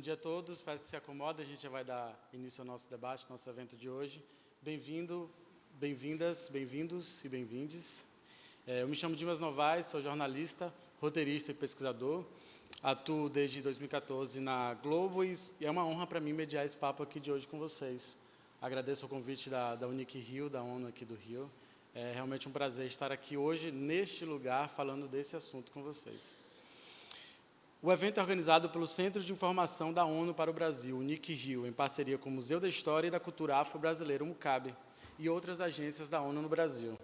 dia a todos, espero que se acomodem, a gente já vai dar início ao nosso debate, nosso evento de hoje. Bem-vindas, bem-vindos e bem-vindes. Eu me chamo Dimas Novaes, sou jornalista, roteirista e pesquisador. Atuo desde 2014 na Globo e é uma honra para mim mediar esse papo aqui de hoje com vocês. Agradeço o convite da Unic Rio, da ONU aqui do Rio. É realmente um prazer estar aqui hoje, neste lugar, falando desse assunto com vocês. O evento é organizado pelo Centro de Informação da ONU para o Brasil, Unic Rio, em parceria com o Museu da História e da Cultura Afro-Brasileira, o MUCAB, e outras agências da ONU no Brasil.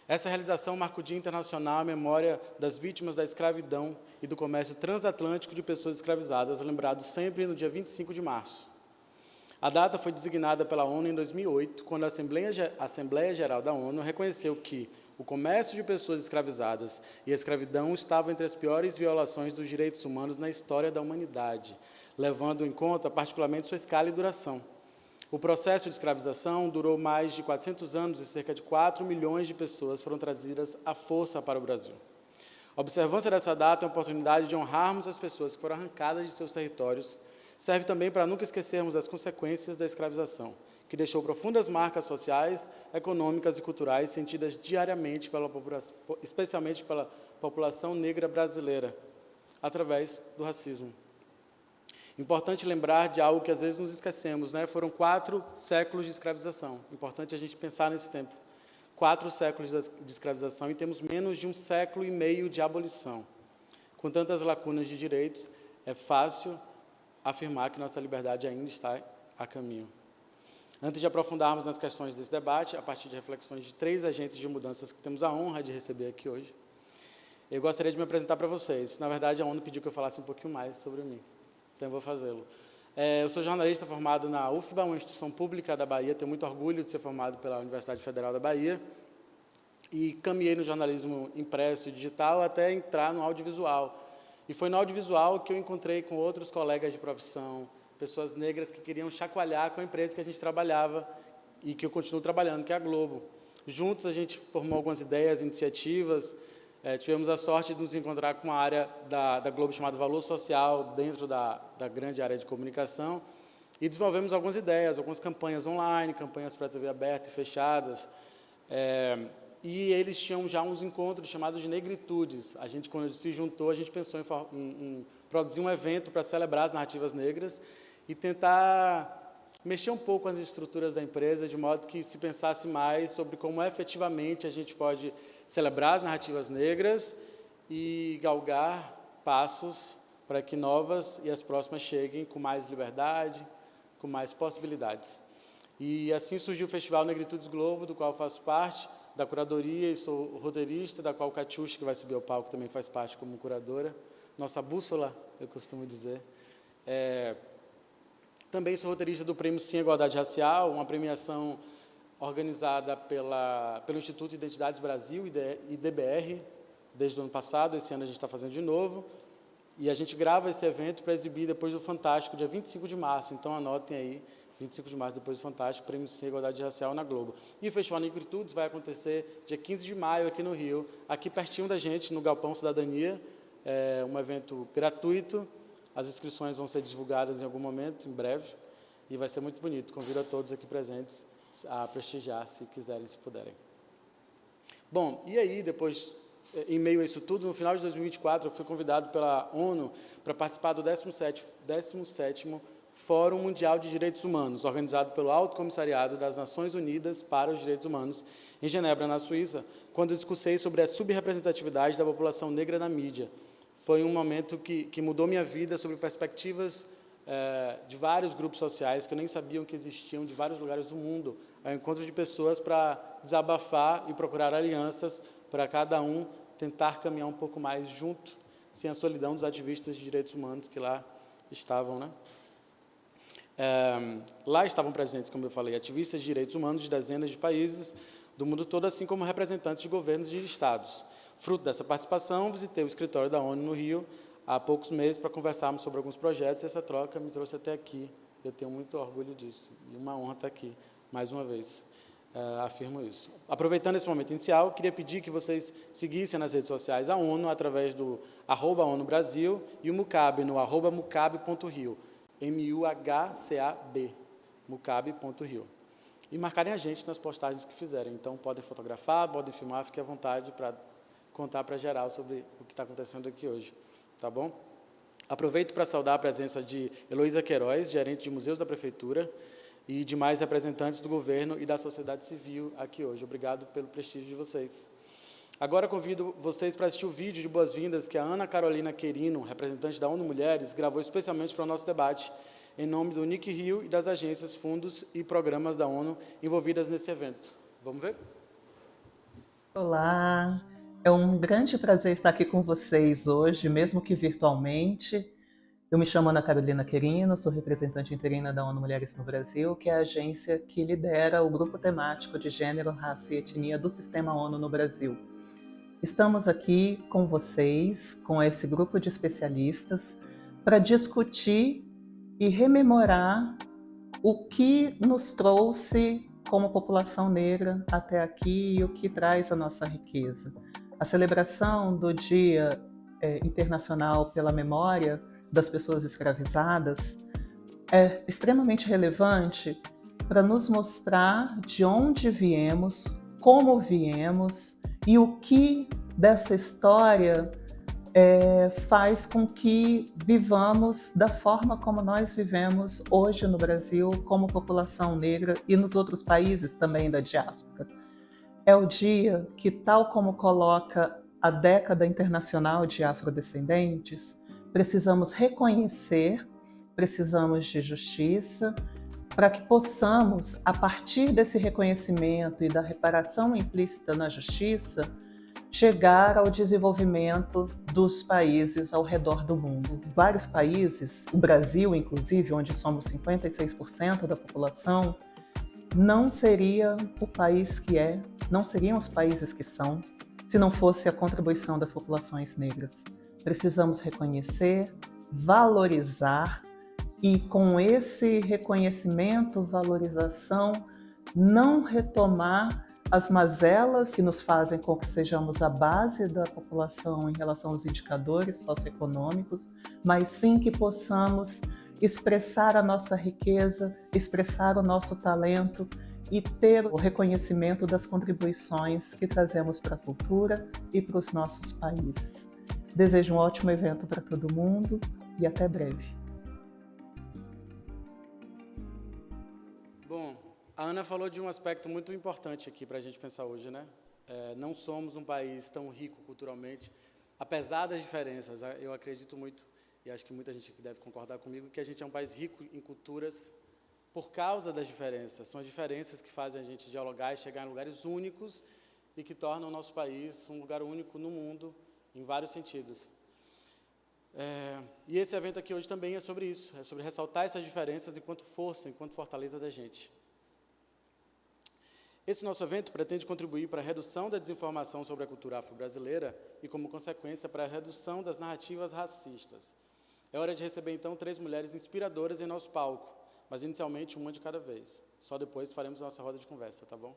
Essa realização marca o Dia Internacional à memória das vítimas da escravidão e do comércio transatlântico de pessoas escravizadas, lembrado sempre no dia 25 de março. A data foi designada pela ONU em 2008, quando a Assembleia Geral da ONU reconheceu que o comércio de pessoas escravizadas e a escravidão estavam entre as piores violações dos direitos humanos na história da humanidade, levando em conta particularmente sua escala e duração. O processo de escravização durou mais de 400 anos e cerca de 4 milhões de pessoas foram trazidas à força para o Brasil. A observância dessa data é uma oportunidade de honrarmos as pessoas que foram arrancadas de seus territórios. Serve também para nunca esquecermos as consequências da escravização, que deixou profundas marcas sociais, econômicas e culturais sentidas diariamente, especialmente pela população negra brasileira, através do racismo. Importante lembrar de algo que às vezes nos esquecemos, né? Foram 4 séculos de escravização. Importante a gente pensar nesse tempo. 4 séculos de escravização e temos menos de 1,5 século de abolição. Com tantas lacunas de direitos, é fácil afirmar que nossa liberdade ainda está a caminho. Antes de aprofundarmos nas questões desse debate, a partir de reflexões de 3 agentes de mudanças que temos a honra de receber aqui hoje, eu gostaria de me apresentar para vocês. Na verdade, a ONU pediu que eu falasse um pouquinho mais sobre mim, então eu vou fazê-lo. Eu sou jornalista formado na UFBA, uma instituição pública da Bahia, tenho muito orgulho de ser formado pela Universidade Federal da Bahia, e caminhei no jornalismo impresso e digital até entrar no audiovisual. E foi no audiovisual que eu encontrei com outros colegas de profissão, pessoas negras que queriam chacoalhar com a empresa que a gente trabalhava e que eu continuo trabalhando, que é a Globo. Juntos a gente formou algumas ideias, iniciativas, tivemos a sorte de nos encontrar com uma área da Globo chamada Valor Social, dentro da grande área de comunicação, e desenvolvemos algumas ideias, algumas campanhas online, campanhas para TV aberta e fechadas, e eles tinham já uns encontros chamados de negritudes. A gente, quando se juntou, a gente pensou em produzir um evento para celebrar as narrativas negras e tentar mexer um pouco as estruturas da empresa, de modo que se pensasse mais sobre como efetivamente a gente pode celebrar as narrativas negras e galgar passos para que novas e as próximas cheguem com mais liberdade, com mais possibilidades. E assim surgiu o Festival Negritudes Globo, do qual eu faço parte, da curadoria, e sou roteirista, da qual Catiuxa, que vai subir ao palco, também faz parte como curadora. Nossa bússola, eu costumo dizer. Também sou roteirista do Prêmio Sim Igualdade Racial, uma premiação organizada pelo Instituto Identidades Brasil e DBR, desde o ano passado. Esse ano a gente está fazendo de novo. E a gente grava esse evento para exibir depois do Fantástico, dia 25 de março. Então, anotem aí, 25 de março, depois do Fantástico, Prêmio Sim Igualdade Racial na Globo. E o Festival Negritudes vai acontecer dia 15 de maio aqui no Rio, aqui pertinho da gente, no Galpão Cidadania. É um evento gratuito. As inscrições vão ser divulgadas em algum momento, em breve, e vai ser muito bonito. Convido a todos aqui presentes a prestigiar, se quiserem, se puderem. Bom, e aí, depois, em meio a isso tudo, no final de 2024, eu fui convidado pela ONU para participar do 17º Fórum Mundial de Direitos Humanos, organizado pelo Alto Comissariado das Nações Unidas para os Direitos Humanos, em Genebra, na Suíça, quando eu discursei sobre a subrepresentatividade da população negra na mídia. Foi um momento que mudou minha vida sobre perspectivas de vários grupos sociais que eu nem sabiam que existiam, de vários lugares do mundo, ao encontro de pessoas para desabafar e procurar alianças para cada um tentar caminhar um pouco mais junto, sem a solidão dos ativistas de direitos humanos que lá estavam, né? Lá estavam presentes, como eu falei, ativistas de direitos humanos de dezenas de países do mundo todo, assim como representantes de governos e de estados. Fruto dessa participação, visitei o escritório da ONU no Rio há poucos meses para conversarmos sobre alguns projetos, e essa troca me trouxe até aqui. Eu tenho muito orgulho disso, e uma honra estar aqui, mais uma vez, afirmo isso. Aproveitando esse momento inicial, queria pedir que vocês seguissem nas redes sociais a ONU, através do @ONU Brasil, e o MUCAB, no @mucab.rio. MUHCAB, mucab.rio. E marcarem a gente nas postagens que fizerem. Então, podem fotografar, podem filmar, fiquem à vontade para contar para geral sobre o que está acontecendo aqui hoje. Tá bom? Aproveito para saudar a presença de Heloísa Queiroz, gerente de museus da Prefeitura, e demais representantes do governo e da sociedade civil aqui hoje. Obrigado pelo prestígio de vocês. Agora convido vocês para assistir o vídeo de boas-vindas que a Ana Carolina Querino, representante da ONU Mulheres, gravou especialmente para o nosso debate, em nome do NIC Rio e das agências, fundos e programas da ONU envolvidas nesse evento. Vamos ver? Olá, é um grande prazer estar aqui com vocês hoje, mesmo que virtualmente. Eu me chamo Ana Carolina Querino, sou representante interina da ONU Mulheres no Brasil, que é a agência que lidera o grupo temático de gênero, raça e etnia do Sistema ONU no Brasil. Estamos aqui com vocês, com esse grupo de especialistas, para discutir e rememorar o que nos trouxe como população negra até aqui e o que traz a nossa riqueza. A celebração do Dia Internacional pela Memória das Pessoas Escravizadas é extremamente relevante para nos mostrar de onde viemos, como viemos e o que dessa história faz com que vivamos da forma como nós vivemos hoje no Brasil, como população negra e nos outros países também da diáspora. É o dia que, tal como coloca a Década Internacional de Afrodescendentes, precisamos reconhecer, precisamos de justiça, para que possamos, a partir desse reconhecimento e da reparação implícita na justiça, chegar ao desenvolvimento dos países ao redor do mundo. Vários países, o Brasil inclusive, onde somos 56% da população, não seria o país que é, não seriam os países que são, se não fosse a contribuição das populações negras. Precisamos reconhecer, valorizar e, com esse reconhecimento, valorização, não retomar as mazelas que nos fazem com que sejamos a base da população em relação aos indicadores socioeconômicos, mas sim que possamos expressar a nossa riqueza, expressar o nosso talento e ter o reconhecimento das contribuições que trazemos para a cultura e para os nossos países. Desejo um ótimo evento para todo mundo e até breve. Bom, a Ana falou de um aspecto muito importante aqui para a gente pensar hoje, né? Não somos um país tão rico culturalmente, apesar das diferenças. Eu acredito muito, e acho que muita gente aqui deve concordar comigo, que a gente é um país rico em culturas por causa das diferenças. São as diferenças que fazem a gente dialogar e chegar em lugares únicos e que tornam o nosso país um lugar único no mundo, em vários sentidos. E esse evento aqui hoje também é sobre isso, é sobre ressaltar essas diferenças enquanto força, enquanto fortaleza da gente. Esse nosso evento pretende contribuir para a redução da desinformação sobre a cultura afro-brasileira e, como consequência, para a redução das narrativas racistas. É hora de receber, então, 3 mulheres inspiradoras em nosso palco, mas inicialmente uma de cada vez. Só depois faremos a nossa roda de conversa, tá bom?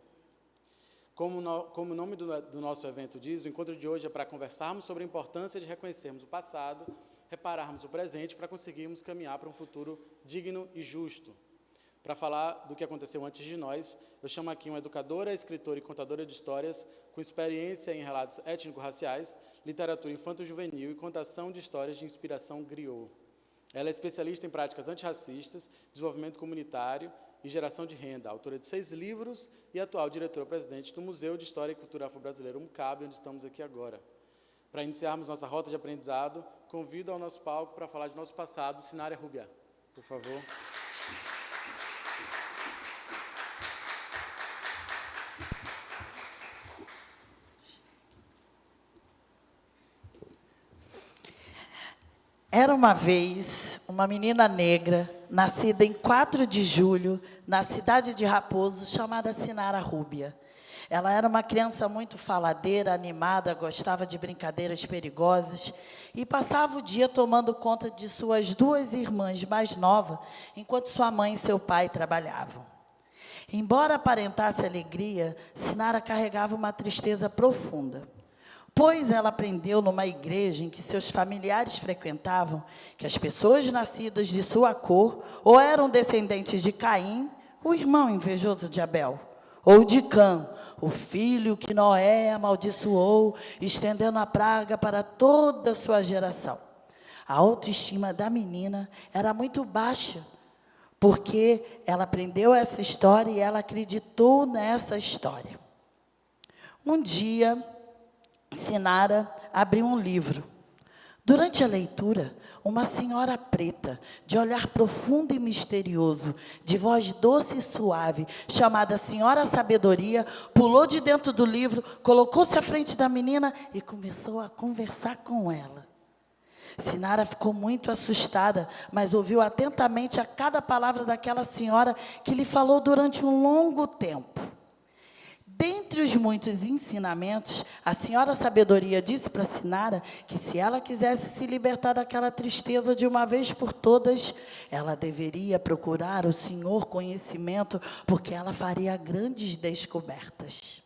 Como o nome do nosso evento diz, o encontro de hoje é para conversarmos sobre a importância de reconhecermos o passado, repararmos o presente para conseguirmos caminhar para um futuro digno e justo. Para falar do que aconteceu antes de nós, eu chamo aqui uma educadora, escritora e contadora de histórias com experiência em relatos étnico-raciais, literatura infanto-juvenil e contação de histórias de inspiração griot. Ela é especialista em práticas antirracistas, desenvolvimento comunitário e geração de renda, autora de 6 livros e atual diretora-presidente do Museu de História e Cultura Afro-Brasileira, MUCAB, onde estamos aqui agora. Para iniciarmos nossa rota de aprendizado, convido ao nosso palco para falar de nosso passado, Sinara Rubia. Por favor. Era uma vez uma menina negra, nascida em 4 de julho, na cidade de Raposo, chamada Sinara Rubia. Ela era uma criança muito faladeira, animada, gostava de brincadeiras perigosas e passava o dia tomando conta de suas 2 irmãs mais novas, enquanto sua mãe e seu pai trabalhavam. Embora aparentasse alegria, Sinara carregava uma tristeza profunda. pois ela aprendeu numa igreja em que seus familiares frequentavam que as pessoas nascidas de sua cor ou eram descendentes de Caim, o irmão invejoso de Abel, ou de Cã, o filho que Noé amaldiçoou, estendendo a praga para toda a sua geração. A autoestima da menina era muito baixa, porque ela aprendeu essa história e ela acreditou nessa história. Um dia, Sinara abriu um livro. Durante a leitura, uma senhora preta, de olhar profundo e misterioso, de voz doce e suave, chamada Senhora Sabedoria, pulou de dentro do livro, colocou-se à frente da menina e começou a conversar com ela. Sinara ficou muito assustada, mas ouviu atentamente a cada palavra daquela senhora que lhe falou durante um longo tempo. Dentre os muitos ensinamentos, a Senhora Sabedoria disse para Sinara que se ela quisesse se libertar daquela tristeza de uma vez por todas, ela deveria procurar o Senhor Conhecimento, porque ela faria grandes descobertas.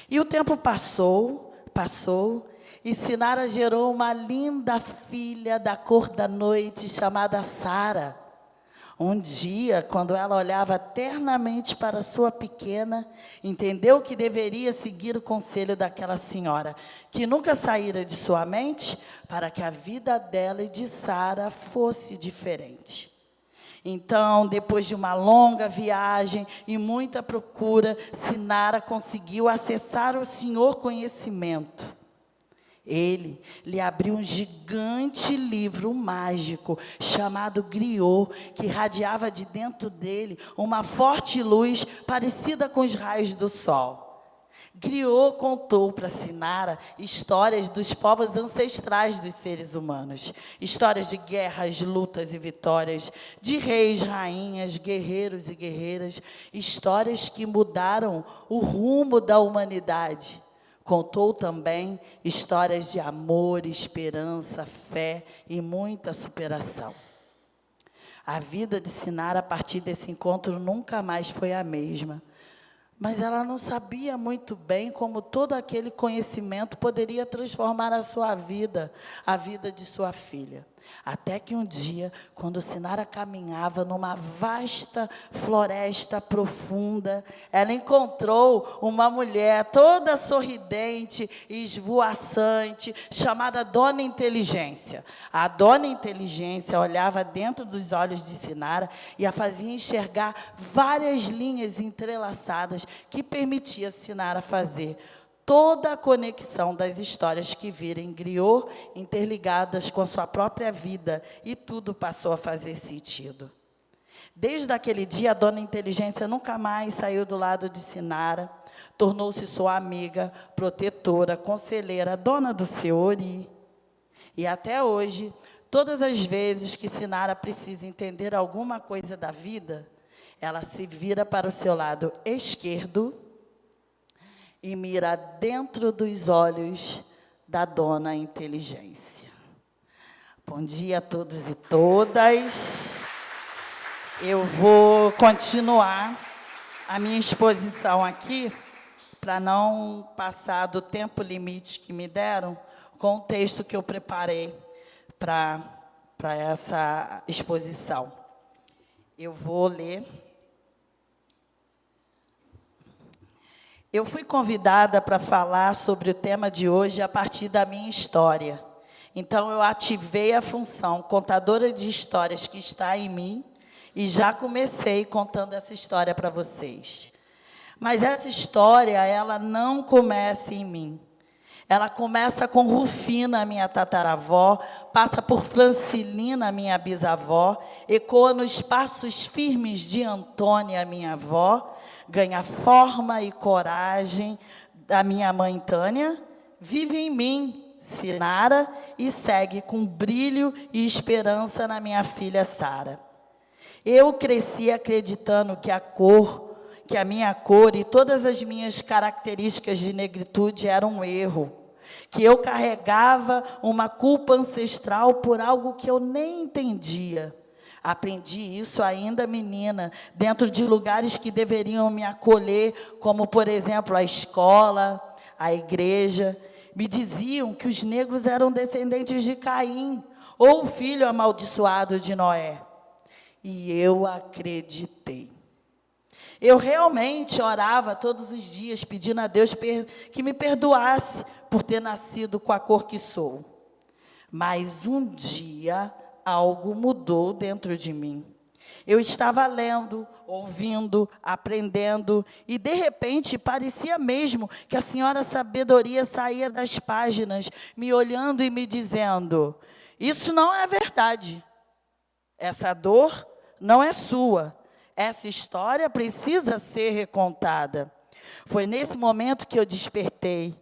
E o tempo passou, e Sinara gerou uma linda filha da cor da noite, chamada Sara. Um dia, quando ela olhava ternamente para sua pequena, entendeu que deveria seguir o conselho daquela senhora, que nunca saíra de sua mente, para que a vida dela e de Sara fosse diferente. Então, depois de uma longa viagem e muita procura, Sinara conseguiu acessar o Senhor Conhecimento. Ele lhe abriu um gigante livro mágico chamado Griot, que irradiava de dentro dele uma forte luz parecida com os raios do sol. Griot contou para Sinara histórias dos povos ancestrais dos seres humanos, histórias de guerras, lutas e vitórias, de reis, rainhas, guerreiros e guerreiras, histórias que mudaram o rumo da humanidade. Contou também histórias de amor, esperança, fé e muita superação. A vida de Sinara, a partir desse encontro, nunca mais foi a mesma. Mas ela não sabia muito bem como todo aquele conhecimento poderia transformar a sua vida, a vida de sua filha. Até que um dia, quando Sinara caminhava numa vasta floresta profunda, ela encontrou uma mulher toda sorridente e esvoaçante, chamada Dona Inteligência. A Dona Inteligência olhava dentro dos olhos de Sinara e a fazia enxergar várias linhas entrelaçadas que permitia Sinara fazer toda a conexão das histórias que vira em Griot, interligadas com a sua própria vida, e tudo passou a fazer sentido. Desde aquele dia, a Dona Inteligência nunca mais saiu do lado de Sinara, tornou-se sua amiga, protetora, conselheira, dona do seu ori. E até hoje, todas as vezes que Sinara precisa entender alguma coisa da vida, ela se vira para o seu lado esquerdo e mira dentro dos olhos da Dona Inteligência. Bom dia a todos e todas. Eu vou continuar a minha exposição aqui, para não passar do tempo limite que me deram, com o texto que eu preparei para essa exposição. Eu vou ler. Eu fui convidada para falar sobre o tema de hoje a partir da minha história. Então, eu ativei a função contadora de histórias que está em mim e já comecei contando essa história para vocês. Mas essa história, ela não começa em mim. Ela começa com Rufina, minha tataravó, passa por Francilina, minha bisavó, ecoa nos passos firmes de Antônia, minha avó, ganha forma e coragem da minha mãe Tânia, vive em mim, Sinara, e segue com brilho e esperança na minha filha Sara. Eu cresci acreditando que a minha cor e todas as minhas características de negritude eram um erro, que eu carregava uma culpa ancestral por algo que eu nem entendia. Aprendi isso ainda menina, dentro de lugares que deveriam me acolher, como, por exemplo, a escola, a igreja. Me diziam que os negros eram descendentes de Caim, ou o filho amaldiçoado de Noé. E eu acreditei. Eu realmente orava todos os dias, pedindo a Deus que me perdoasse por ter nascido com a cor que sou. Mas um dia, algo mudou dentro de mim. Eu estava lendo, ouvindo, aprendendo, e de repente parecia mesmo que a senhora sabedoria saía das páginas, me olhando e me dizendo: isso não é verdade. Essa dor não é sua. Essa história precisa ser recontada. Foi nesse momento que eu despertei.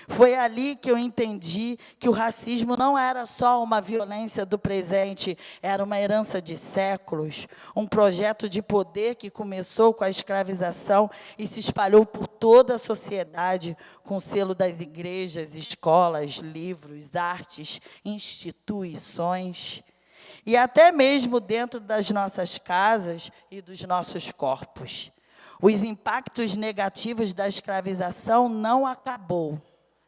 Foi ali que eu entendi que o racismo não era só uma violência do presente, era uma herança de séculos, um projeto de poder que começou com a escravização e se espalhou por toda a sociedade, com o selo das igrejas, escolas, livros, artes, instituições, e até mesmo dentro das nossas casas e dos nossos corpos. Os impactos negativos da escravização não acabou.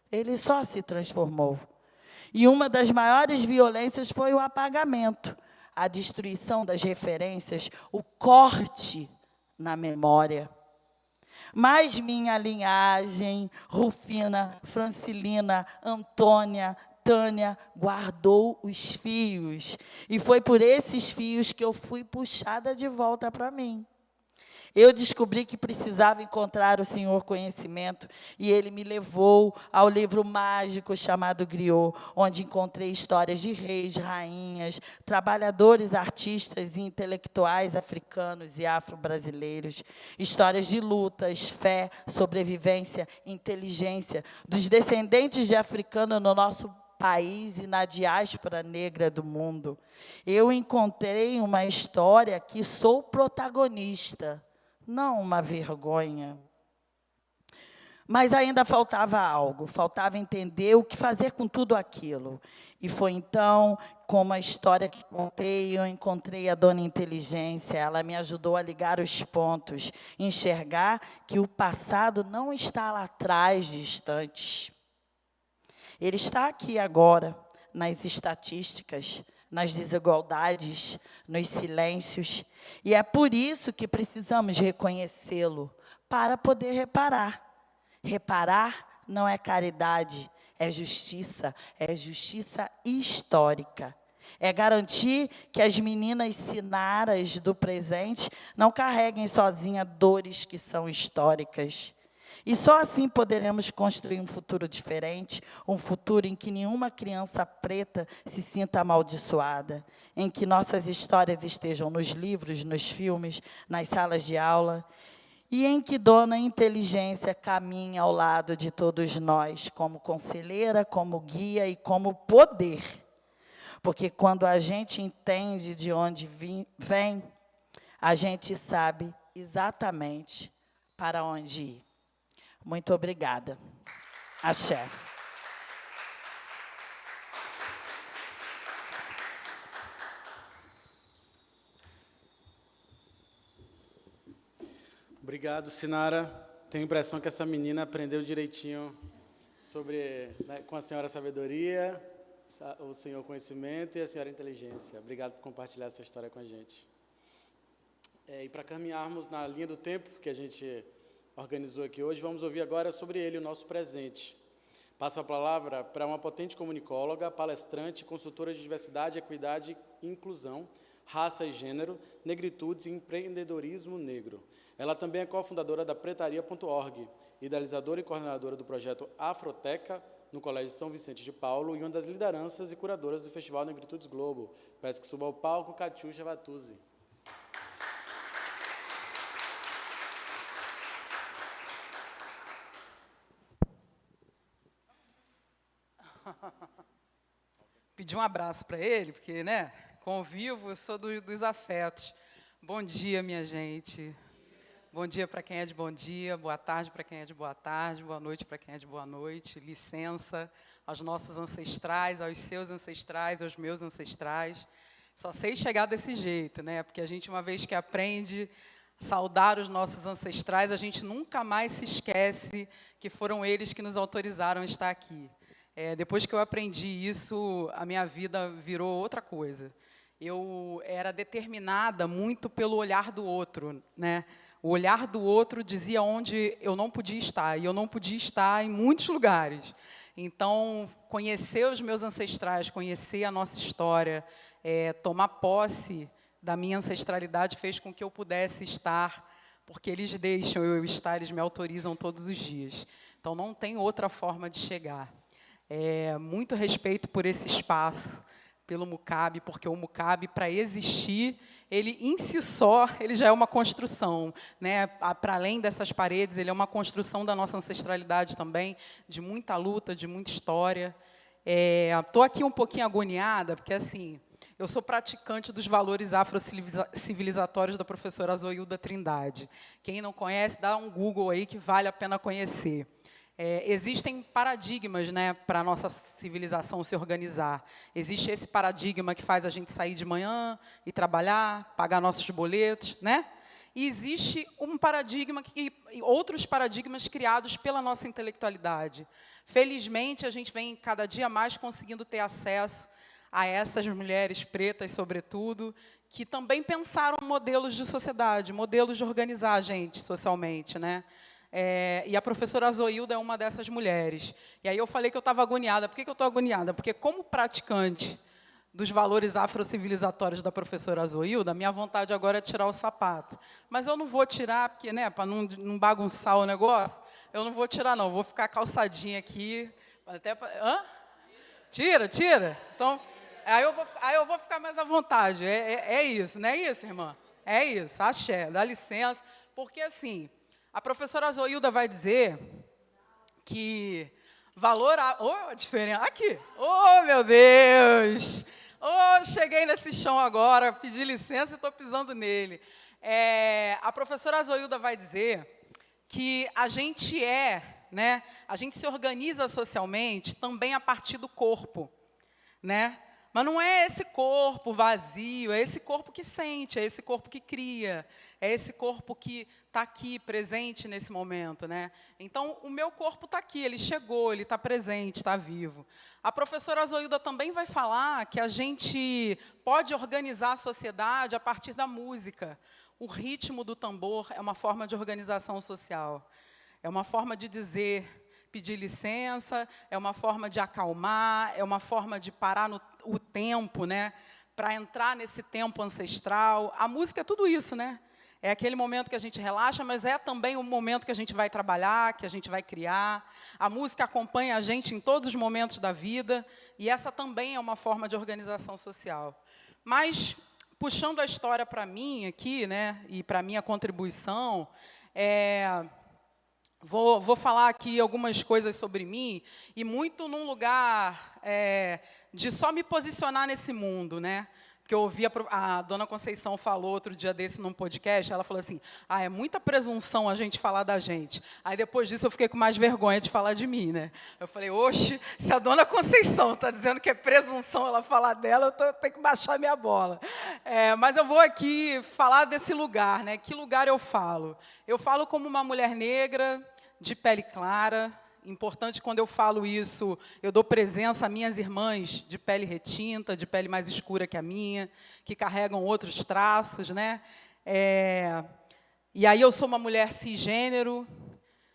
Ele só se transformou. E uma das maiores violências foi o apagamento, a destruição das referências, o corte na memória. Mas minha linhagem, Rufina, Francilina, Antônia, Tânia, guardou os fios. E foi por esses fios que eu fui puxada de volta para mim. Eu descobri que precisava encontrar o Senhor Conhecimento, e Ele me levou ao livro mágico chamado Griot, onde encontrei histórias de reis, rainhas, trabalhadores, artistas e intelectuais africanos e afro-brasileiros, histórias de lutas, fé, sobrevivência, inteligência, dos descendentes de africano no nosso país e na diáspora negra do mundo. Eu encontrei uma história que sou protagonista, não uma vergonha. Mas ainda faltava algo, faltava entender o que fazer com tudo aquilo. E foi então, como a história que contei, eu encontrei a Dona Inteligência. Ela me ajudou a ligar os pontos, enxergar que o passado não está lá atrás, distante. Ele está aqui agora, nas estatísticas, nas desigualdades, nos silêncios. E é por isso que precisamos reconhecê-lo, para poder reparar. Reparar não é caridade, é justiça histórica. É garantir que as meninas sinaras do presente não carreguem sozinhas dores que são históricas. E só assim poderemos construir um futuro diferente, um futuro em que nenhuma criança preta se sinta amaldiçoada, em que nossas histórias estejam nos livros, nos filmes, nas salas de aula, e em que Dona Inteligência caminhe ao lado de todos nós, como conselheira, como guia e como poder. Porque quando a gente entende de onde vem, a gente sabe exatamente para onde ir. Muito obrigada. Axé. Obrigado, Sinara. Tenho a impressão que essa menina aprendeu direitinho sobre, né, com a senhora sabedoria, o senhor conhecimento e a senhora inteligência. Obrigado por compartilhar essa história com a gente. E para caminharmos na linha do tempo que a gente organizou aqui hoje, vamos ouvir agora sobre ele, o nosso presente. Passo a palavra para uma potente comunicóloga, palestrante, consultora de diversidade, equidade e inclusão, raça e gênero, negritudes e empreendedorismo negro. Ela também é cofundadora da Pretaria.org, idealizadora e coordenadora do projeto Afroteca, no Colégio São Vicente de Paulo, e uma das lideranças e curadoras do Festival Negritudes Globo. Peço que suba ao palco, Catiuxa Vatuzzi. Pedir um abraço para ele, porque, né, convivo, sou dos afetos. Bom dia, minha gente. Bom dia para quem é de bom dia, boa tarde para quem é de boa tarde, boa noite para quem é de boa noite. Licença aos nossos ancestrais, aos seus ancestrais, aos meus ancestrais. Só sei chegar desse jeito, né, porque a gente, uma vez que aprende a saudar os nossos ancestrais, a gente nunca mais se esquece que foram eles que nos autorizaram a estar aqui. Depois que eu aprendi isso, a minha vida virou outra coisa. Eu era determinada muito pelo olhar do outro, né? O olhar do outro dizia onde eu não podia estar, e eu não podia estar em muitos lugares. Então, conhecer os meus ancestrais, conhecer a nossa história, tomar posse da minha ancestralidade fez com que eu pudesse estar, porque eles deixam eu estar, eles me autorizam todos os dias. Então, não tem outra forma de chegar. Muito respeito por esse espaço, pelo Mucabe, porque o Mucabe, para existir, ele em si só, ele já é uma construção, né? Para além dessas paredes, ele é uma construção da nossa ancestralidade também, de muita luta, de muita história. Estou aqui um pouquinho agoniada, porque assim, eu sou praticante dos valores afrocivilizatórios da professora Zoilda Trindade. Quem não conhece, dá um Google aí que vale a pena conhecer. Existem paradigmas, né, para a nossa civilização se organizar. Existe esse paradigma que faz a gente sair de manhã e trabalhar, pagar nossos boletos, né? E existe um paradigma, outros paradigmas criados pela nossa intelectualidade. Felizmente, a gente vem cada dia mais conseguindo ter acesso a essas mulheres pretas, sobretudo, que também pensaram modelos de sociedade, modelos de organizar a gente socialmente, né? E a professora Zoilda é uma dessas mulheres. E aí eu falei que eu estava agoniada. Por que eu estou agoniada? Porque, como praticante dos valores afrocivilizatórios da professora Zoilda, minha vontade agora é tirar o sapato. Mas eu não vou tirar, porque, né, para não bagunçar o negócio, eu não vou tirar, não. Vou ficar calçadinha aqui. Hã? Tira. Então, aí eu vou ficar mais à vontade. É isso, não é isso, irmã? É isso, axé, dá licença. Porque, assim, a professora Zoilda vai dizer que valor... a diferença... Aqui! Oh, meu Deus! Oh, cheguei nesse chão agora, pedi licença e estou pisando nele. A professora Zoilda vai dizer que a gente né, a gente se organiza socialmente também a partir do corpo, né? Mas não é esse corpo vazio, é esse corpo que sente, é esse corpo que cria, é esse corpo que está aqui, presente nesse momento, né? Então, o meu corpo está aqui, ele chegou, ele está presente, está vivo. A professora Zoilda também vai falar que a gente pode organizar a sociedade a partir da música. O ritmo do tambor é uma forma de organização social. É uma forma de dizer... pedir licença, é uma forma de acalmar, é uma forma de parar o tempo, né, para entrar nesse tempo ancestral. A música é tudo isso, né? É aquele momento que a gente relaxa, mas é também o momento que a gente vai trabalhar, que a gente vai criar. A música acompanha a gente em todos os momentos da vida, e essa também é uma forma de organização social. Mas, puxando a história para mim aqui, né, e para a minha contribuição, Vou falar aqui algumas coisas sobre mim, e muito num lugar de só me posicionar nesse mundo, né? Porque eu ouvi a dona Conceição falou outro dia desse num podcast, ela falou assim, é muita presunção a gente falar da gente. Aí depois disso eu fiquei com mais vergonha de falar de mim, né? Eu falei, oxe, se a dona Conceição está dizendo que é presunção ela falar dela, eu tenho que baixar minha bola. Mas eu vou aqui falar desse lugar, né? Que lugar eu falo? Eu falo como uma mulher negra, de pele clara. Importante, quando eu falo isso, eu dou presença a minhas irmãs de pele retinta, de pele mais escura que a minha, que carregam outros traços, né? E aí eu sou uma mulher cisgênero,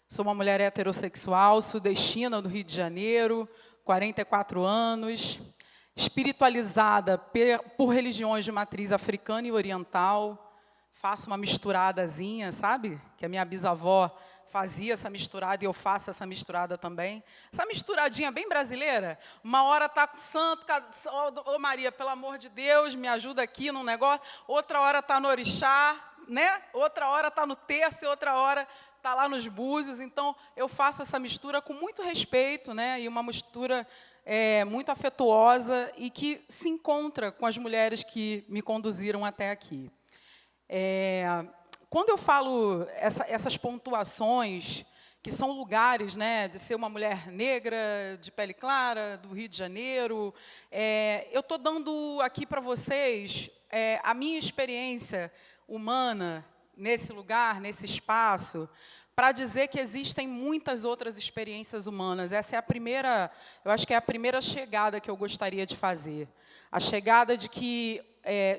sou uma mulher heterossexual, sudestina do Rio de Janeiro, 44 anos, espiritualizada por religiões de matriz africana e oriental, faço uma misturadazinha, sabe? Que a minha bisavó fazia essa misturada e eu faço essa misturada também. Essa misturadinha bem brasileira. Uma hora está com santo, ô Maria, pelo amor de Deus, me ajuda aqui num negócio. Outra hora está no orixá, né? Outra hora está no terço e outra hora está lá nos búzios. Então, eu faço essa mistura com muito respeito, né? E uma mistura muito afetuosa e que se encontra com as mulheres que me conduziram até aqui. Quando eu falo essas pontuações, que são lugares, né, de ser uma mulher negra, de pele clara, do Rio de Janeiro, eu estou dando aqui para vocês a minha experiência humana nesse lugar, nesse espaço, para dizer que existem muitas outras experiências humanas. Essa é a primeira, eu acho que é a primeira chegada que eu gostaria de fazer. A chegada de que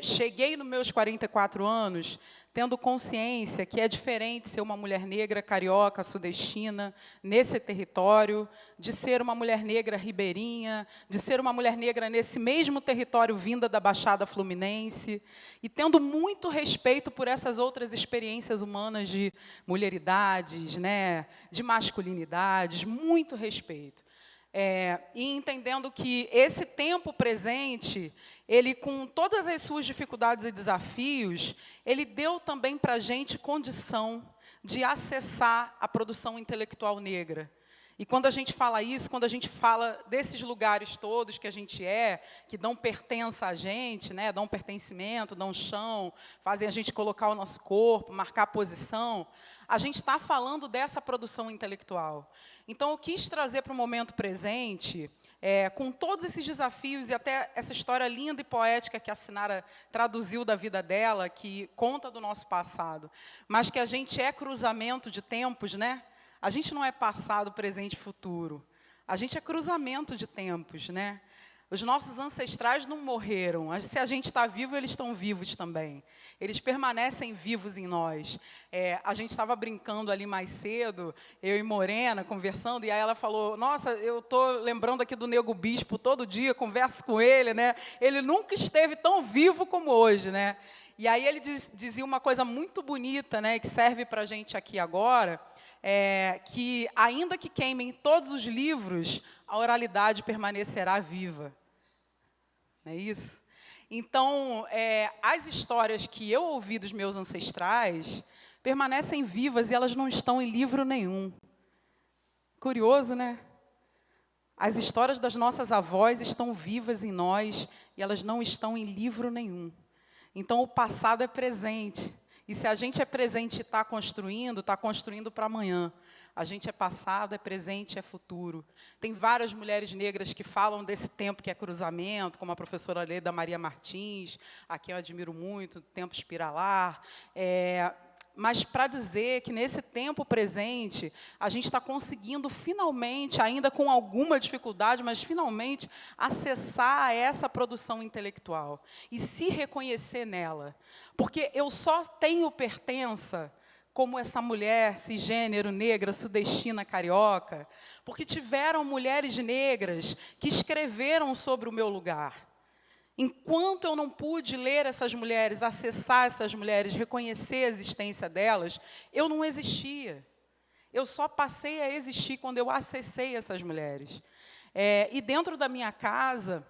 cheguei nos meus 44 anos tendo consciência que é diferente ser uma mulher negra, carioca, sudestina, nesse território, de ser uma mulher negra ribeirinha, de ser uma mulher negra nesse mesmo território vinda da Baixada Fluminense, e tendo muito respeito por essas outras experiências humanas de mulheridades, né, de masculinidades, muito respeito. E entendendo que esse tempo presente, ele, com todas as suas dificuldades e desafios, ele deu também para a gente condição de acessar a produção intelectual negra. E quando a gente fala isso, quando a gente fala desses lugares todos que a gente que dão pertença a gente, né, dão pertencimento, dão chão, fazem a gente colocar o nosso corpo, marcar posição, a gente está falando dessa produção intelectual. Então, eu quis trazer para o momento presente, com todos esses desafios e até essa história linda e poética que a Sinara traduziu da vida dela, que conta do nosso passado, mas que a gente é cruzamento de tempos, né? A gente não é passado, presente e futuro. A gente é cruzamento de tempos, né? Os nossos ancestrais não morreram. Se a gente está vivo, eles estão vivos também. Eles permanecem vivos em nós. A gente estava brincando ali mais cedo, eu e Morena, conversando, e aí ela falou, nossa, eu estou lembrando aqui do Nego Bispo todo dia, converso com ele, né? Ele nunca esteve tão vivo como hoje, né? E aí ele dizia uma coisa muito bonita, né, que serve para a gente aqui agora, que ainda que queimem todos os livros, a oralidade permanecerá viva. Não é isso? Então, as histórias que eu ouvi dos meus ancestrais permanecem vivas e elas não estão em livro nenhum. Curioso, né? As histórias das nossas avós estão vivas em nós e elas não estão em livro nenhum. Então, o passado é presente. E se a gente é presente e está construindo para amanhã. A gente é passado, é presente, é futuro. Tem várias mulheres negras que falam desse tempo que é cruzamento, como a professora Leda Maria Martins, a quem eu admiro muito, tempo espiralar. Mas para dizer que, nesse tempo presente, a gente está conseguindo, finalmente, ainda com alguma dificuldade, mas, finalmente, acessar essa produção intelectual e se reconhecer nela. Porque eu só tenho pertença como essa mulher cisgênero, negra, sudestina, carioca, porque tiveram mulheres negras que escreveram sobre o meu lugar. Enquanto eu não pude ler essas mulheres, acessar essas mulheres, reconhecer a existência delas, eu não existia. Eu só passei a existir quando eu acessei essas mulheres. E dentro da minha casa,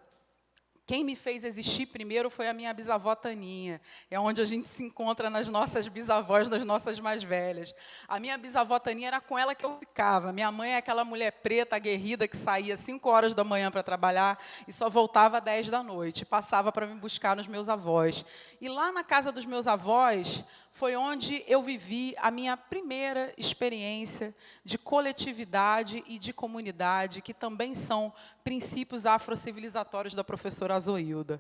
quem me fez existir primeiro foi a minha bisavó Taninha. É onde a gente se encontra nas nossas bisavós, nas nossas mais velhas. A minha bisavó Taninha era com ela que eu ficava. Minha mãe é aquela mulher preta, aguerrida, que saía às 5 horas da manhã para trabalhar e só voltava às 10 da noite. Passava para me buscar nos meus avós. E lá na casa dos meus avós foi onde eu vivi a minha primeira experiência de coletividade e de comunidade, que também são princípios afrocivilizatórios da professora Azoilda.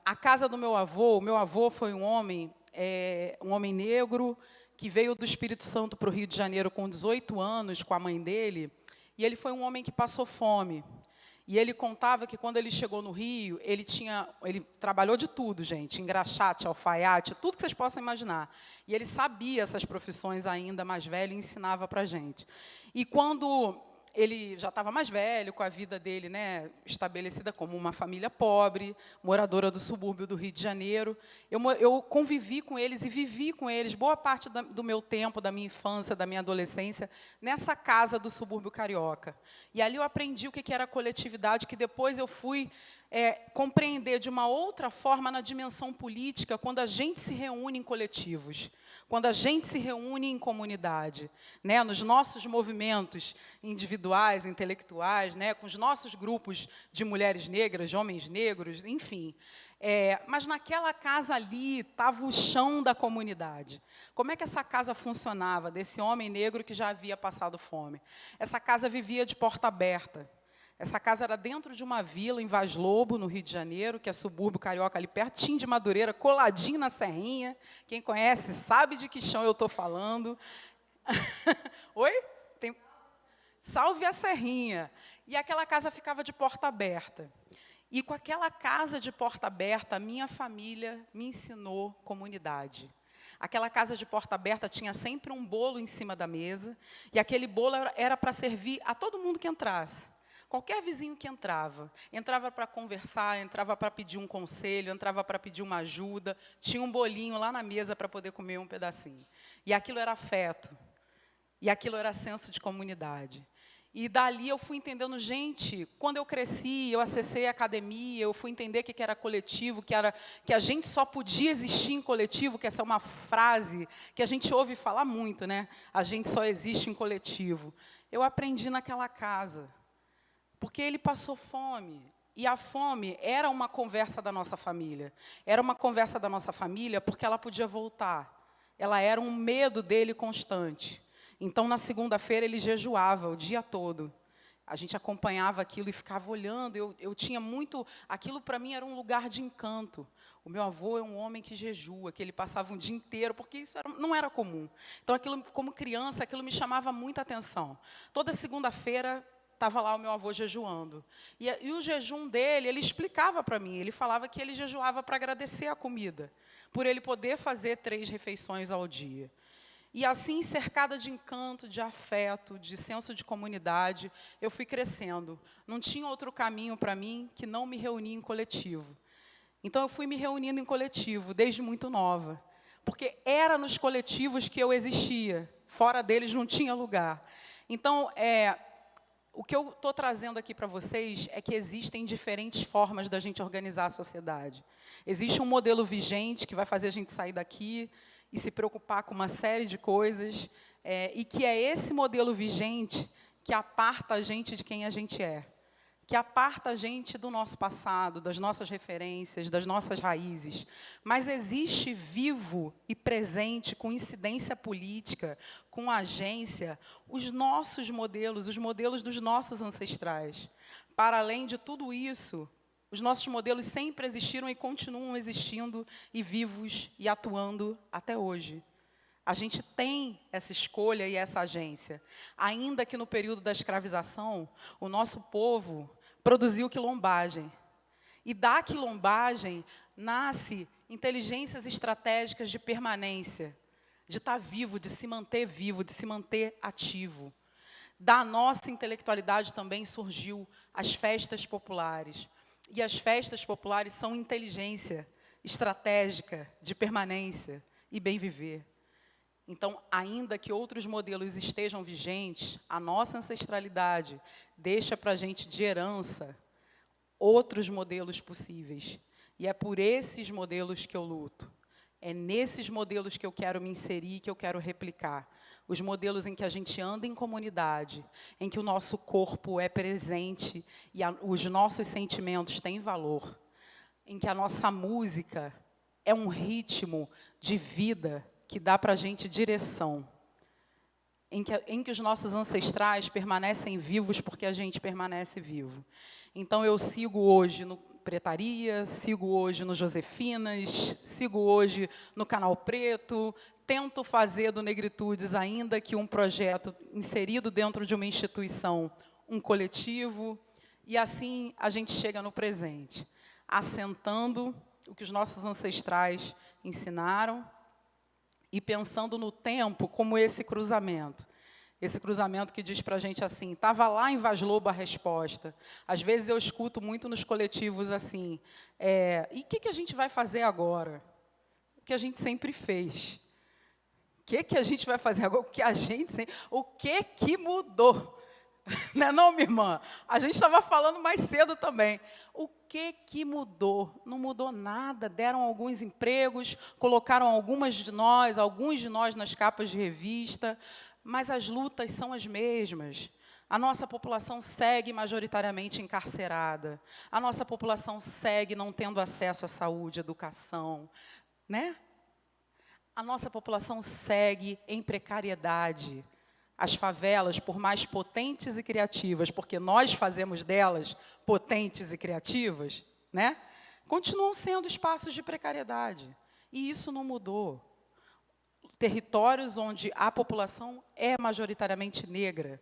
A casa do meu avô foi um homem negro, que veio do Espírito Santo para o Rio de Janeiro com 18 anos, com a mãe dele, e ele foi um homem que passou fome. E ele contava que, quando ele chegou no Rio, ele trabalhou de tudo, gente, engraxate, alfaiate, tudo que vocês possam imaginar. E ele sabia essas profissões ainda mais velho e ensinava para a gente. E quando ele já estava mais velho, com a vida dele, né, estabelecida como uma família pobre, moradora do subúrbio do Rio de Janeiro, eu convivi com eles e vivi com eles boa parte do meu tempo, da minha infância, da minha adolescência, nessa casa do subúrbio carioca. E ali eu aprendi o que era coletividade, que depois eu fui compreender de uma outra forma na dimensão política, quando a gente se reúne em coletivos, quando a gente se reúne em comunidade, né, nos nossos movimentos individuais, intelectuais, né, com os nossos grupos de mulheres negras, de homens negros, enfim. Mas naquela casa ali estava o chão da comunidade. Como é que essa casa funcionava, desse homem negro que já havia passado fome? Essa casa vivia de porta aberta. Essa casa era dentro de uma vila em Vaz Lobo, no Rio de Janeiro, que é subúrbio carioca, ali pertinho de Madureira, coladinho na Serrinha. Quem conhece sabe de que chão eu estou falando. Oi? Tem... Salve a Serrinha. E aquela casa ficava de porta aberta. E com aquela casa de porta aberta, a minha família me ensinou comunidade. Aquela casa de porta aberta tinha sempre um bolo em cima da mesa, e aquele bolo era para servir a todo mundo que entrasse. Qualquer vizinho que entrava para conversar, entrava para pedir um conselho, entrava para pedir uma ajuda, tinha um bolinho lá na mesa para poder comer um pedacinho. E aquilo era afeto, e aquilo era senso de comunidade. E dali eu fui entendendo, gente, quando eu cresci, eu acessei a academia, eu fui entender o que era coletivo, que a gente só podia existir em coletivo, que essa é uma frase que a gente ouve falar muito, né? A gente só existe em coletivo. Eu aprendi naquela casa, porque ele passou fome. E a fome era uma conversa da nossa família. Era uma conversa da nossa família porque ela podia voltar. Ela era um medo dele constante. Então, na segunda-feira, ele jejuava o dia todo. A gente acompanhava aquilo e ficava olhando. Eu tinha muito... Aquilo, para mim, era um lugar de encanto. O meu avô é um homem que jejua, que ele passava um dia inteiro, porque isso não era comum. Então, aquilo, como criança, aquilo me chamava muita atenção. Toda segunda-feira, estava lá o meu avô jejuando. E o jejum dele, ele explicava para mim. Ele falava que ele jejuava para agradecer a comida, por ele poder fazer 3 refeições ao dia. E assim, cercada de encanto, de afeto, de senso de comunidade, eu fui crescendo. Não tinha outro caminho para mim que não me reunir em coletivo. Então, eu fui me reunindo em coletivo, desde muito nova. Porque era nos coletivos que eu existia. Fora deles não tinha lugar. Então, o que eu estou trazendo aqui para vocês é que existem diferentes formas da gente organizar a sociedade. Existe um modelo vigente que vai fazer a gente sair daqui e se preocupar com uma série de coisas, e que é esse modelo vigente que aparta a gente de quem a gente é, que aparta a gente do nosso passado, das nossas referências, das nossas raízes. Mas existe vivo e presente, com incidência política, com agência, os nossos modelos, os modelos dos nossos ancestrais. Para além de tudo isso, os nossos modelos sempre existiram e continuam existindo e vivos e atuando até hoje. A gente tem essa escolha e essa agência. Ainda que no período da escravização, o nosso povo produziu quilombagem. E da quilombagem nasce inteligências estratégicas de permanência, de estar vivo, de se manter ativo. Da nossa intelectualidade também surgiu as festas populares. E as festas populares são inteligência estratégica de permanência e bem viver. Então, ainda que outros modelos estejam vigentes, a nossa ancestralidade deixa para a gente de herança outros modelos possíveis. E é por esses modelos que eu luto. É nesses modelos que eu quero me inserir, que eu quero replicar. Os modelos em que a gente anda em comunidade, em que o nosso corpo é presente e os nossos sentimentos têm valor, em que a nossa música é um ritmo de vida que dá para a gente direção, em que os nossos ancestrais permanecem vivos porque a gente permanece vivo. Então, eu sigo hoje no Pretaria, sigo hoje no Josefinas, sigo hoje no Canal Preto, tento fazer do Negritudes, ainda que um projeto inserido dentro de uma instituição, um coletivo, e assim a gente chega no presente, assentando o que os nossos ancestrais ensinaram e pensando no tempo como esse cruzamento. Esse cruzamento que diz para a gente assim, estava lá em Vaz Lobo a resposta. Às vezes eu escuto muito nos coletivos assim, e o que a gente vai fazer agora? O que a gente sempre fez. O que a gente vai fazer agora? O que mudou? Não é não, minha irmã? A gente estava falando mais cedo também. O que mudou? Não mudou nada. Deram alguns empregos, colocaram alguns de nós nas capas de revista, mas as lutas são as mesmas. A nossa população segue majoritariamente encarcerada. A nossa população segue não tendo acesso à saúde, educação, né? A nossa população segue em precariedade. As favelas, por mais potentes e criativas, porque nós fazemos delas potentes e criativas, né? Continuam sendo espaços de precariedade. E isso não mudou. territórios onde a população é majoritariamente negra.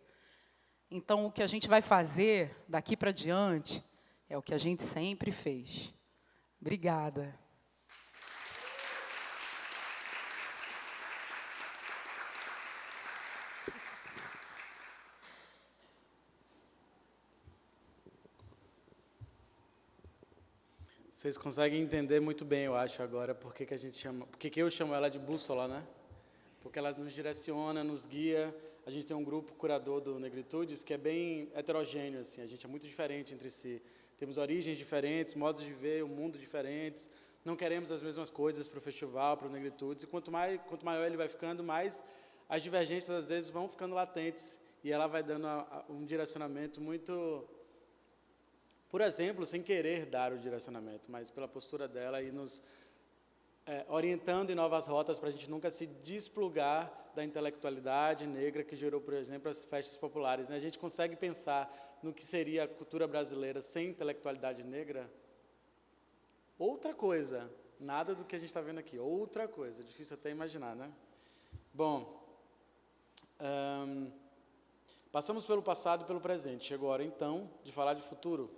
Então, o que a gente vai fazer daqui para diante é o que a gente sempre fez. Obrigada. Vocês conseguem entender muito bem, eu acho, agora, por que eu chamo ela de bússola, né? Porque ela nos direciona, nos guia. A gente tem um grupo curador do Negritudes que é bem heterogêneo, assim, a gente é muito diferente entre si. Temos origens diferentes, modos de ver o mundo diferentes, não queremos as mesmas coisas para o festival, para o Negritudes, e quanto maior ele vai ficando, mais as divergências, às vezes, vão ficando latentes, e ela vai dando um direcionamento muito... Por exemplo, sem querer dar o direcionamento, mas pela postura dela e nos orientando em novas rotas para a gente nunca se desplugar da intelectualidade negra que gerou, por exemplo, as festas populares, né? A gente consegue pensar no que seria a cultura brasileira sem intelectualidade negra? Outra coisa, nada do que a gente está vendo aqui, outra coisa, difícil até imaginar, né? Bom, passamos pelo passado e pelo presente, chegou a hora, então, de falar de futuro.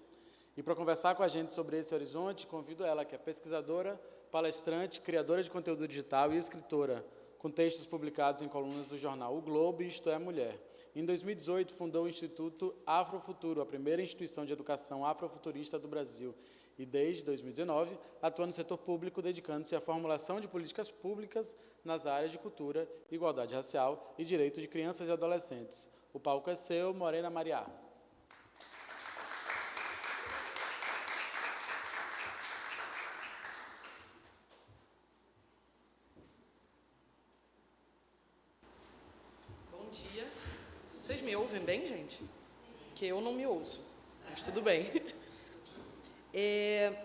E para conversar com a gente sobre esse horizonte, convido ela, que é pesquisadora, palestrante, criadora de conteúdo digital e escritora, com textos publicados em colunas do jornal O Globo e Isto é Mulher. Em 2018, fundou o Instituto Afrofuturo, a primeira instituição de educação afrofuturista do Brasil. E, desde 2019, atua no setor público, dedicando-se à formulação de políticas públicas nas áreas de cultura, igualdade racial e direito de crianças e adolescentes. O palco é seu, Morena Mariá. Vocês me ouvem bem, gente? Que eu não me ouço, mas tudo bem.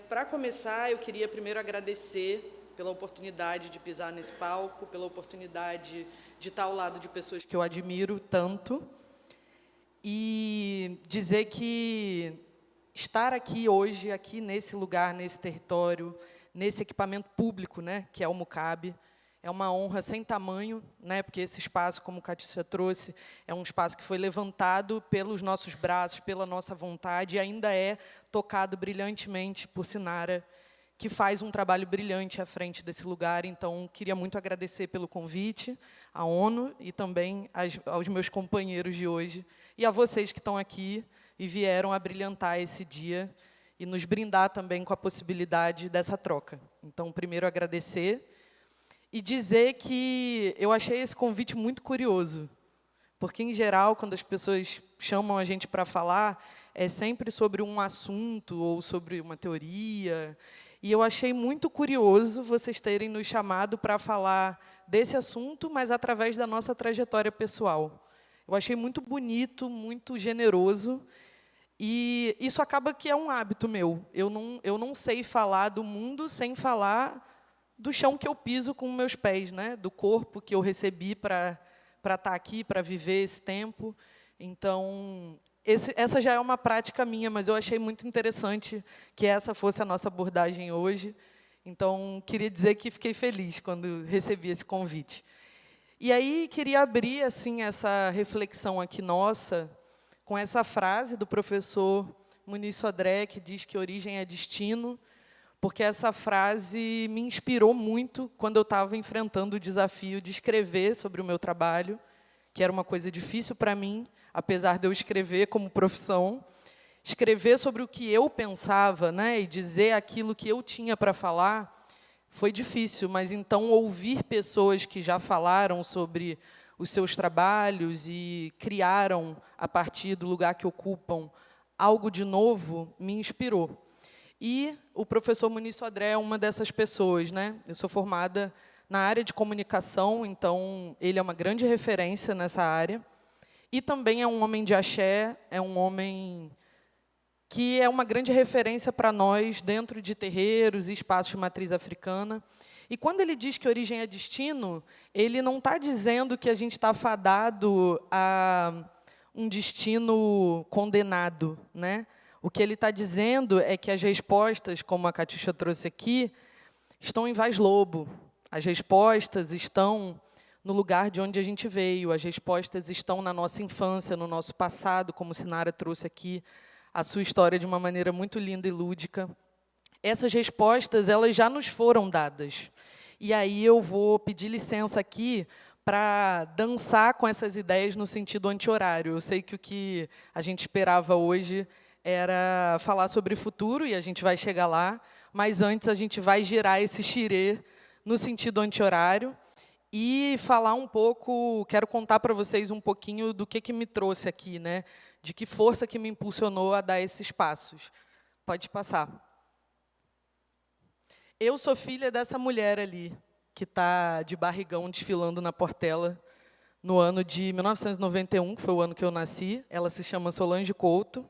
Para começar, eu queria primeiro agradecer pela oportunidade de pisar nesse palco, pela oportunidade de estar ao lado de pessoas que eu admiro tanto, e dizer que estar aqui hoje, aqui nesse lugar, nesse território, nesse equipamento público, né, que é o MUCAB, é uma honra sem tamanho, né, porque esse espaço, como a Catiúcia trouxe, é um espaço que foi levantado pelos nossos braços, pela nossa vontade, e ainda é tocado brilhantemente por Sinara, que faz um trabalho brilhante à frente desse lugar. Então, queria muito agradecer pelo convite, à ONU e também aos meus companheiros de hoje, e a vocês que estão aqui e vieram a brilhantar esse dia e nos brindar também com a possibilidade dessa troca. Então, primeiro, agradecer. E dizer que eu achei esse convite muito curioso, porque, em geral, quando as pessoas chamam a gente para falar, é sempre sobre um assunto ou sobre uma teoria. E eu achei muito curioso vocês terem nos chamado para falar desse assunto, mas através da nossa trajetória pessoal. Eu achei muito bonito, muito generoso, e isso acaba que é um hábito meu. Eu não sei falar do mundo sem falar do chão que eu piso com meus pés, né? Do corpo que eu recebi para estar aqui, para viver esse tempo. Então, essa já é uma prática minha, mas eu achei muito interessante que essa fosse a nossa abordagem hoje. Então, queria dizer que fiquei feliz quando recebi esse convite. E aí, queria abrir assim, essa reflexão aqui nossa com essa frase do professor Muniz Sodré, que diz que origem é destino, porque essa frase me inspirou muito quando eu estava enfrentando o desafio de escrever sobre o meu trabalho, que era uma coisa difícil para mim, apesar de eu escrever como profissão. Escrever sobre o que eu pensava, né, e dizer aquilo que eu tinha para falar, foi difícil, mas então ouvir pessoas que já falaram sobre os seus trabalhos e criaram, a partir do lugar que ocupam, algo de novo, me inspirou. E o professor Muniz Sodré é uma dessas pessoas, né? Eu sou formada na área de comunicação, então ele é uma grande referência nessa área. E também é um homem de axé, é um homem que é uma grande referência para nós dentro de terreiros e espaços de matriz africana. E quando ele diz que origem é destino, ele não está dizendo que a gente está fadado a um destino condenado, né? O que ele está dizendo é que as respostas, como a Catiúcia trouxe aqui, estão em Vaz Lobo. As respostas estão no lugar de onde a gente veio. As respostas estão na nossa infância, no nosso passado, como Sinara trouxe aqui a sua história de uma maneira muito linda e lúdica. Essas respostas, elas já nos foram dadas. E aí eu vou pedir licença aqui para dançar com essas ideias no sentido anti-horário. Eu sei que o que a gente esperava hoje era falar sobre futuro, e a gente vai chegar lá, mas antes a gente vai girar esse xirê no sentido anti-horário e falar um pouco, quero contar para vocês um pouquinho do que me trouxe aqui, né? De que força que me impulsionou a dar esses passos. Pode passar. Eu sou filha dessa mulher ali, que está de barrigão desfilando na Portela no ano de 1991, que foi o ano que eu nasci. Ela se chama Solange Couto.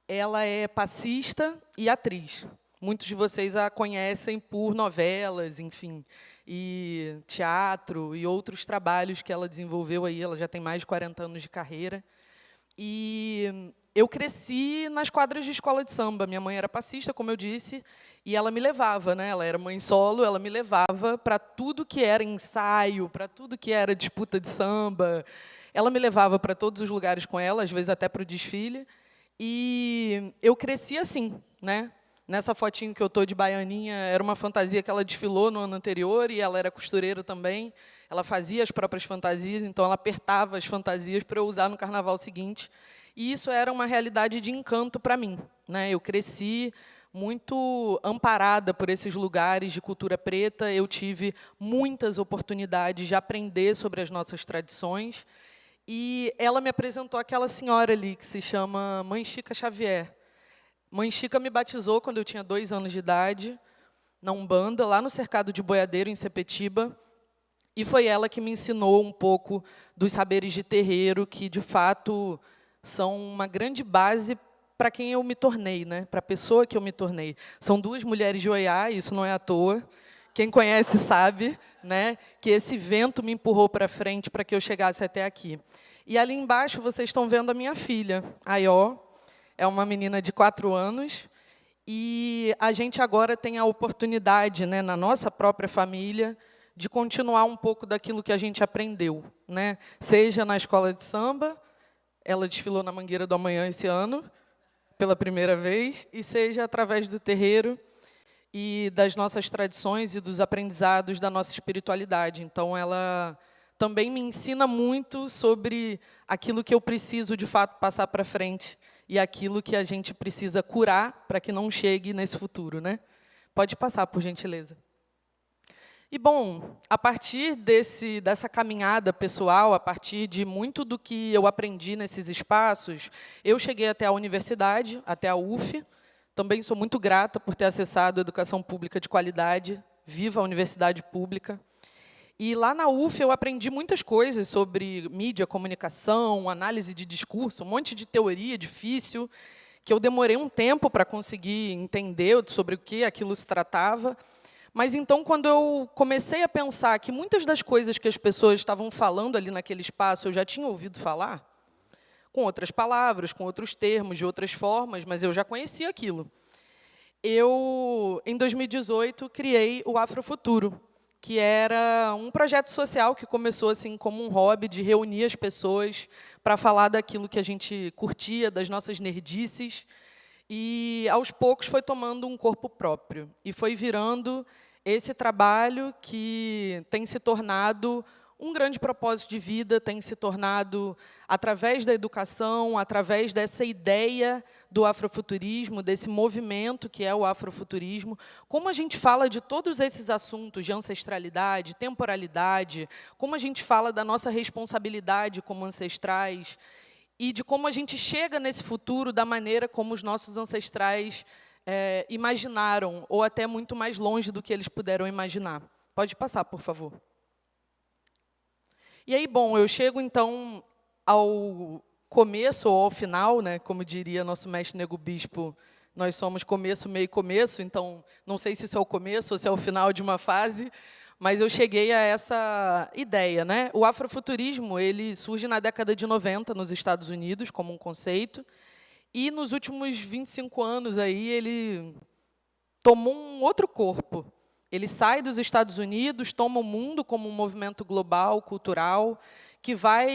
Ela é passista e atriz. Muitos de vocês a conhecem por novelas, enfim, e teatro e outros trabalhos que ela desenvolveu aí. Ela já tem mais de 40 anos de carreira. E eu cresci nas quadras de escola de samba. Minha mãe era passista, como eu disse, e ela me levava, né? Ela era mãe solo, ela me levava para tudo que era ensaio, para tudo que era disputa de samba. Ela me levava para todos os lugares com ela, às vezes até para o desfile. E eu cresci assim, né? Nessa fotinho que eu estou de baianinha, era uma fantasia que ela desfilou no ano anterior, e ela era costureira também. Ela fazia as próprias fantasias, então ela apertava as fantasias para eu usar no carnaval seguinte. E isso era uma realidade de encanto para mim, né? Eu cresci muito amparada por esses lugares de cultura preta. Eu tive muitas oportunidades de aprender sobre as nossas tradições. E ela me apresentou aquela senhora ali, que se chama Mãe Chica Xavier. Mãe Chica me batizou quando eu tinha 2 anos de idade, na Umbanda, lá no Cercado de Boiadeiro, em Sepetiba. E foi ela que me ensinou um pouco dos saberes de terreiro, que, de fato, são uma grande base para quem eu me tornei, né? Para a pessoa que eu me tornei. São 2 mulheres de Oiá, isso não é à toa. Quem conhece sabe, né, que esse vento me empurrou para frente para que eu chegasse até aqui. E ali embaixo vocês estão vendo a minha filha, a Ió. É uma menina de 4 anos. E a gente agora tem a oportunidade, né, na nossa própria família, de continuar um pouco daquilo que a gente aprendeu, né? Seja na escola de samba, ela desfilou na Mangueira do Amanhã esse ano, pela primeira vez, e seja através do terreiro e das nossas tradições e dos aprendizados da nossa espiritualidade. Então, ela também me ensina muito sobre aquilo que eu preciso, de fato, passar para frente e aquilo que a gente precisa curar para que não chegue nesse futuro, né? Pode passar, por gentileza. E, bom, a partir dessa caminhada pessoal, a partir de muito do que eu aprendi nesses espaços, eu cheguei até a universidade, até a UF. Também sou muito grata por ter acessado a educação pública de qualidade. Viva a universidade pública. E lá na UF eu aprendi muitas coisas sobre mídia, comunicação, análise de discurso, um monte de teoria difícil, que eu demorei um tempo para conseguir entender sobre o que aquilo se tratava. Mas, então, quando eu comecei a pensar que muitas das coisas que as pessoas estavam falando ali naquele espaço eu já tinha ouvido falar, com outras palavras, com outros termos, de outras formas, mas eu já conhecia aquilo. Eu, em 2018, criei o Afrofuturo, que era um projeto social que começou assim como um hobby de reunir as pessoas para falar daquilo que a gente curtia, das nossas nerdices, e, aos poucos, foi tomando um corpo próprio. E foi virando esse trabalho que tem se tornado um grande propósito de vida, tem se tornado, através da educação, através dessa ideia do afrofuturismo, desse movimento que é o afrofuturismo, como a gente fala de todos esses assuntos de ancestralidade, temporalidade, como a gente fala da nossa responsabilidade como ancestrais, e de como a gente chega nesse futuro da maneira como os nossos ancestrais imaginaram, ou até muito mais longe do que eles puderam imaginar. Pode passar, por favor. E aí, bom, eu chego, então, ao começo ou ao final, né? Como diria nosso mestre Nego Bispo, nós somos começo, meio e começo, então, não sei se isso é o começo ou se é o final de uma fase, mas eu cheguei a essa ideia, né? O afrofuturismo, ele surge na década de 90 nos Estados Unidos como um conceito, e nos últimos 25 anos aí ele tomou um outro corpo. Ele sai dos Estados Unidos, toma o mundo como um movimento global, cultural, que vai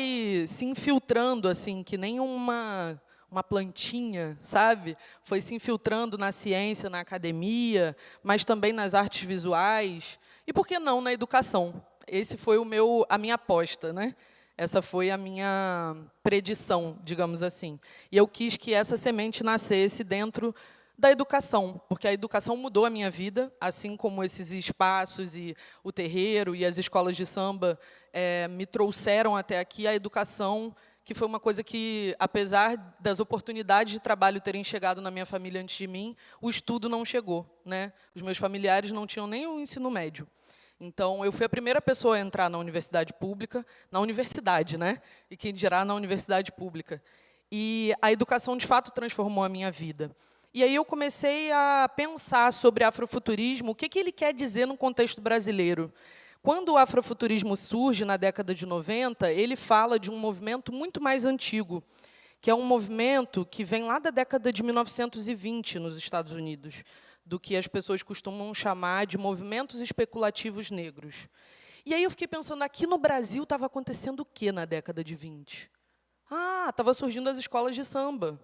se infiltrando, assim, que nem uma plantinha, sabe? Foi se infiltrando na ciência, na academia, mas também nas artes visuais, e por que não na educação? Esse foi a minha aposta, né? Essa foi a minha predição, digamos assim. E eu quis que essa semente nascesse dentro da educação, porque a educação mudou a minha vida, assim como esses espaços e o terreiro e as escolas de samba me trouxeram até aqui. A educação, que foi uma coisa que, apesar das oportunidades de trabalho terem chegado na minha família antes de mim, o estudo não chegou, né? Os meus familiares não tinham nem o ensino médio. Então, eu fui a primeira pessoa a entrar na universidade pública, na universidade, né? E quem dirá na universidade pública. E a educação, de fato, transformou a minha vida. E aí eu comecei a pensar sobre afrofuturismo, o que ele quer dizer no contexto brasileiro. Quando o afrofuturismo surge na década de 90, ele fala de um movimento muito mais antigo, que é um movimento que vem lá da década de 1920 nos Estados Unidos, do que as pessoas costumam chamar de movimentos especulativos negros. E aí eu fiquei pensando, aqui no Brasil estava acontecendo o quê na década de 20? Estava surgindo as escolas de samba.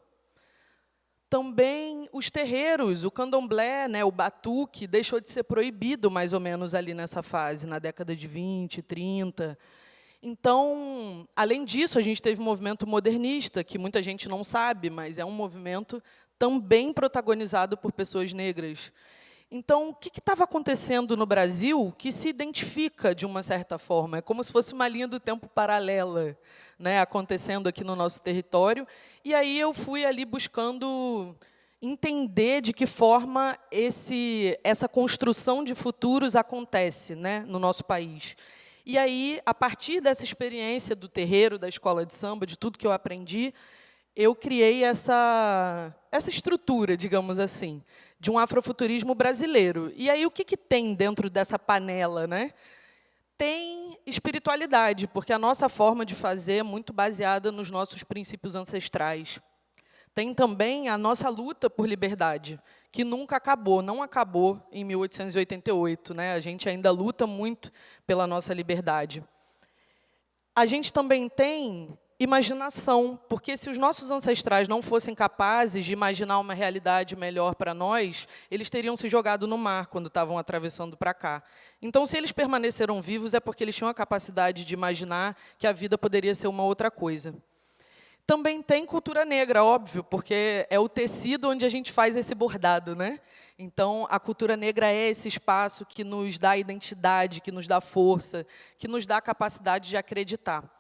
Também os terreiros, o candomblé, né, o batuque, deixou de ser proibido, mais ou menos, ali nessa fase, na década de 20, 30. Então, além disso, a gente teve um movimento modernista, que muita gente não sabe, mas é um movimento também protagonizado por pessoas negras. Então, o que estava acontecendo no Brasil que se identifica de uma certa forma? É como se fosse uma linha do tempo paralela, né, acontecendo aqui no nosso território. E aí eu fui ali buscando entender de que forma essa construção de futuros acontece, né, no nosso país. E aí, a partir dessa experiência do terreiro, da escola de samba, de tudo que eu aprendi, eu criei essa estrutura, digamos assim, de um afrofuturismo brasileiro. E aí, o que tem dentro dessa panela, né? Tem espiritualidade, porque a nossa forma de fazer é muito baseada nos nossos princípios ancestrais. Tem também a nossa luta por liberdade, que nunca acabou, não acabou em 1888. Né? A gente ainda luta muito pela nossa liberdade. A gente também tem imaginação, porque se os nossos ancestrais não fossem capazes de imaginar uma realidade melhor para nós, eles teriam se jogado no mar quando estavam atravessando para cá. Então, se eles permaneceram vivos, é porque eles tinham a capacidade de imaginar que a vida poderia ser uma outra coisa. Também tem cultura negra, óbvio, porque é o tecido onde a gente faz esse bordado, né? Então, a cultura negra é esse espaço que nos dá identidade, que nos dá força, que nos dá a capacidade de acreditar.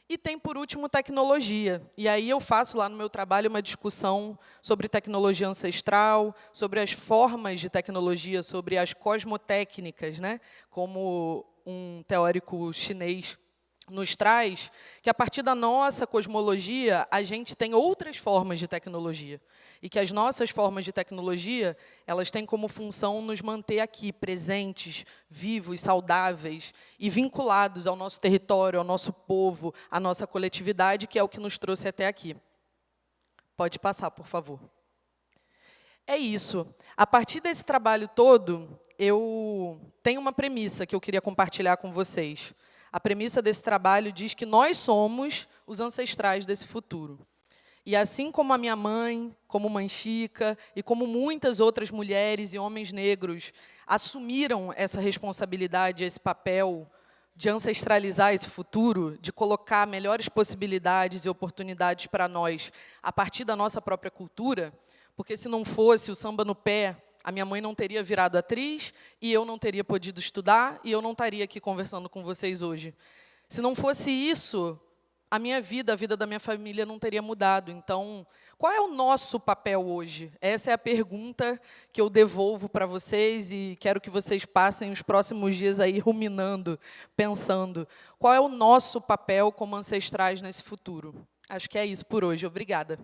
E tem, por último, tecnologia. E aí eu faço lá no meu trabalho uma discussão sobre tecnologia ancestral, sobre as formas de tecnologia, sobre as cosmotécnicas, né? Como um teórico chinês nos traz, que a partir da nossa cosmologia, a gente tem outras formas de tecnologia. E que as nossas formas de tecnologia, elas têm como função nos manter aqui, presentes, vivos, saudáveis e vinculados ao nosso território, ao nosso povo, à nossa coletividade, que é o que nos trouxe até aqui. Pode passar, por favor. É isso. A partir desse trabalho todo, eu tenho uma premissa que eu queria compartilhar com vocês. A premissa desse trabalho diz que nós somos os ancestrais desse futuro. E assim como a minha mãe, como Mãe Chica, e como muitas outras mulheres e homens negros assumiram essa responsabilidade, esse papel de ancestralizar esse futuro, de colocar melhores possibilidades e oportunidades para nós a partir da nossa própria cultura, porque se não fosse o samba no pé, a minha mãe não teria virado atriz, e eu não teria podido estudar, e eu não estaria aqui conversando com vocês hoje. Se não fosse isso, a minha vida, a vida da minha família não teria mudado. Então, qual é o nosso papel hoje? Essa é a pergunta que eu devolvo para vocês e quero que vocês passem os próximos dias aí ruminando, pensando. Qual é o nosso papel como ancestrais nesse futuro? Acho que é isso por hoje. Obrigada.